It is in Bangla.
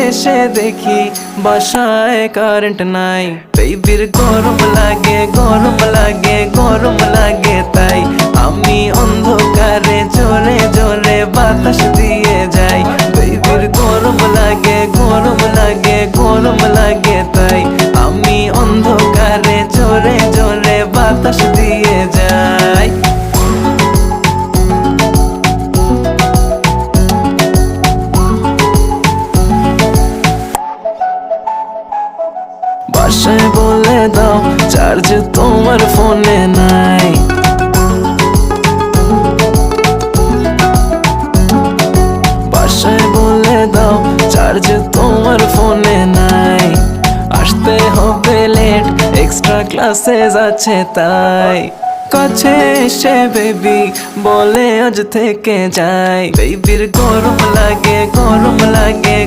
এসে দেখি বাসায় কারেন্ট নাই। বেবির গরম লাগে গরম লাগে গরম লাগে, তাই আমি অন্ধকারে জোরে জোরে বাতাস দিয়ে যাই। বেবির গরম লাগে গরম লাগে গরম লাগে, তাই আমি অন্ধকারে জোরে জোরে বাতাস দিয়ে যাই। বাসায় বলে দাও চার্জ তোমার ফোনে নাই। বাসায় বলে দাও চার্জ তোমার ফোনে নাই। আসতে হবে লেট, এক্সট্রা ক্লাসেস আছে তাই। কাছে এসে বেবি বলে আজ থেকে যাই। বেবির গরম লাগে গরম লাগে